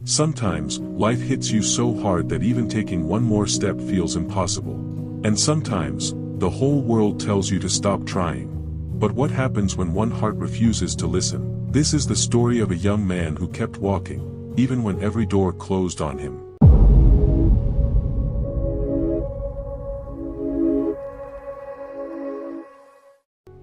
Sometimes, life hits you so hard that even taking one more step feels impossible. And sometimes, the whole world tells you to stop trying. But what happens when one heart refuses to listen? This is the story of a young man who kept walking, even when every door closed on him.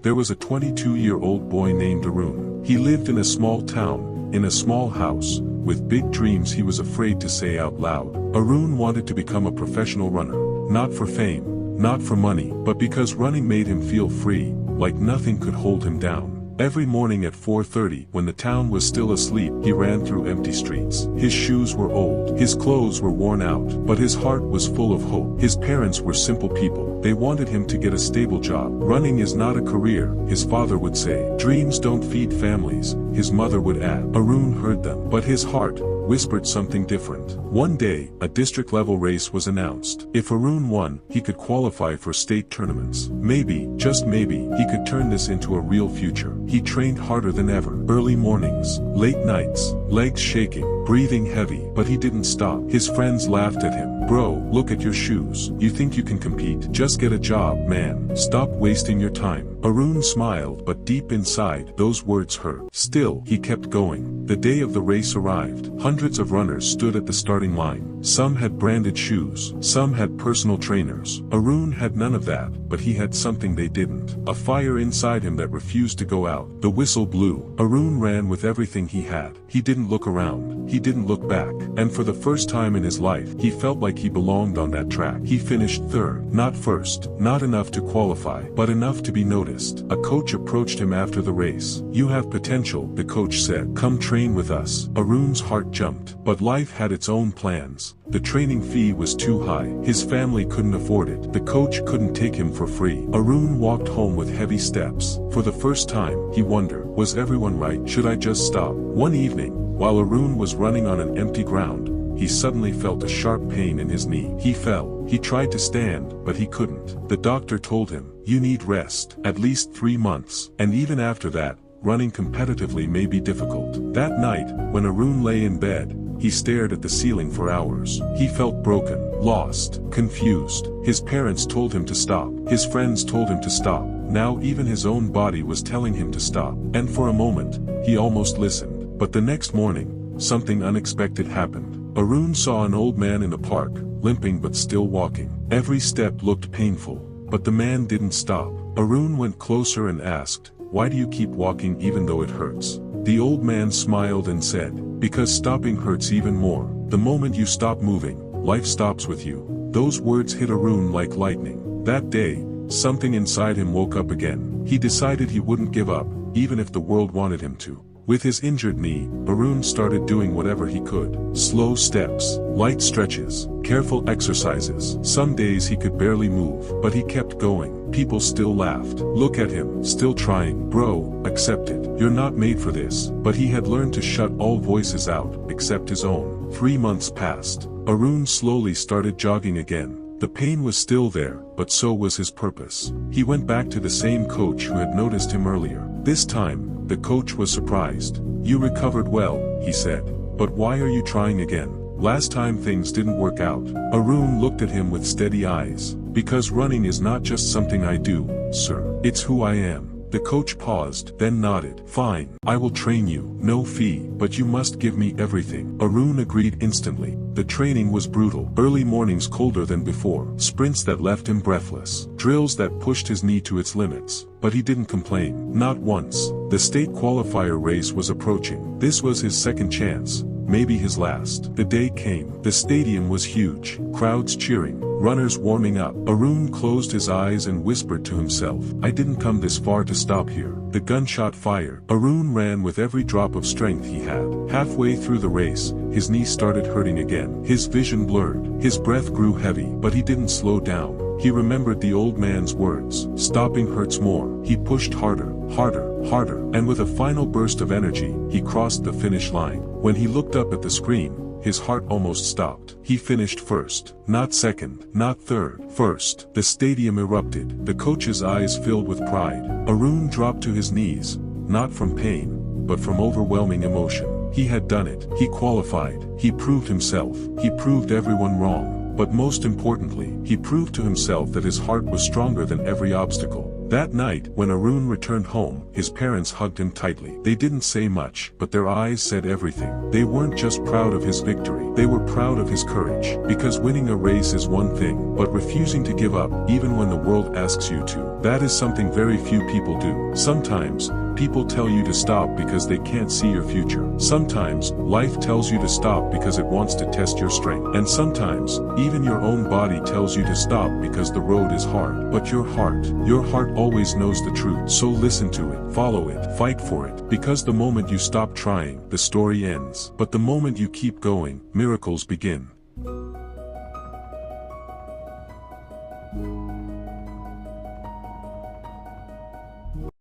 There was a 22-year-old boy named Arun. He lived in a small town, in a small house, with big dreams he was afraid to say out loud. Arun wanted to become a professional runner, not for fame, not for money, but because running made him feel free, like nothing could hold him down. Every morning at 4:30, when the town was still asleep, he ran through empty streets. His shoes were old, his clothes were worn out, but his heart was full of hope. His parents were simple people. They wanted him to get a stable job. Running is not a career, his father would say. Dreams don't feed families, his mother would add. Arun heard them, but his heart whispered something different. One day, a district-level race was announced. If Arun won, he could qualify for state tournaments. Maybe, just maybe, he could turn this into a real future. He trained harder than ever. Early mornings, late nights, legs shaking, breathing heavy, but he didn't stop. His friends laughed at him. Bro, look at your shoes. You think you can compete? Just get a job, man. Stop wasting your time. Arun smiled, but deep inside, those words hurt. Still, he kept going. The day of the race arrived. Hundreds of runners stood at the starting line. Some had branded shoes. Some had personal trainers. Arun had none of that, but he had something they didn't. A fire inside him that refused to go out. The whistle blew. Arun ran with everything he had. He didn't look around. He didn't look back. And for the first time in his life, he felt like he belonged on that track. He finished third. Not first. Not enough to qualify, but enough to be noticed. A coach approached him after the race. You have potential, the coach said. Come train with us. Arun's heart jumped. But life had its own plans. The training fee was too high. His family couldn't afford it. The coach couldn't take him for free. Arun walked home with heavy steps. For the first time, he wondered, was everyone right? Should I just stop? One evening, while Arun was running on an empty ground, he suddenly felt a sharp pain in his knee. He fell. He tried to stand, but he couldn't. The doctor told him, you need rest, at least 3 months. And even after that, running competitively may be difficult. That night, when Arun lay in bed, he stared at the ceiling for hours. He felt broken, lost, confused. His parents told him to stop. His friends told him to stop. Now even his own body was telling him to stop. And for a moment, he almost listened. But the next morning, something unexpected happened. Arun saw an old man in the park, limping but still walking. Every step looked painful, but the man didn't stop. Arun went closer and asked, why do you keep walking even though it hurts? The old man smiled and said, because stopping hurts even more. The moment you stop moving, life stops with you. Those words hit Arun like lightning. That day, something inside him woke up again. He decided he wouldn't give up, even if the world wanted him to. With his injured knee, Arun started doing whatever he could. Slow steps, light stretches, careful exercises. Some days he could barely move, but he kept going. People still laughed. Look at him, still trying. Bro, accept it. You're not made for this. But he had learned to shut all voices out, except his own. 3 months passed. Arun slowly started jogging again. The pain was still there, but so was his purpose. He went back to the same coach who had noticed him earlier. This time, the coach was surprised. You recovered well, he said. But why are you trying again? Last time things didn't work out. Arun looked at him with steady eyes. Because running is not just something I do, sir. It's who I am. The coach paused, then nodded. Fine, I will train you. No fee, but you must give me everything. Arun agreed instantly. The training was brutal. Early mornings colder than before. Sprints that left him breathless. Drills that pushed his knee to its limits. But he didn't complain. Not once. The state qualifier race was approaching. This was his second chance. Maybe his last. The day came. The stadium was huge. Crowds cheering. Runners warming up. Arun closed his eyes and whispered to himself, I didn't come this far to stop here. The gunshot fired. Arun ran with every drop of strength he had. Halfway through the race, his knee started hurting again. His vision blurred. His breath grew heavy, but he didn't slow down. He remembered the old man's words. Stopping hurts more. He pushed harder, harder, harder, and with a final burst of energy, he crossed the finish line. When he looked up at the screen, his heart almost stopped. He finished first. Not second, not third. First. The stadium erupted. The coach's eyes filled with pride. Arun dropped to his knees, not from pain, but from overwhelming emotion. He had done it. He qualified. He proved himself. He proved everyone wrong. But most importantly, he proved to himself that his heart was stronger than every obstacle. That night, when Arun returned home, his parents hugged him tightly. They didn't say much, but their eyes said everything. They weren't just proud of his victory, they were proud of his courage. Because winning a race is one thing, but refusing to give up, even when the world asks you to, that is something very few people do. Sometimes, people tell you to stop because they can't see your future. Sometimes, life tells you to stop because it wants to test your strength. And sometimes, even your own body tells you to stop because the road is hard. But your heart always knows the truth. So listen to it, follow it, fight for it. Because the moment you stop trying, the story ends. But the moment you keep going, miracles begin.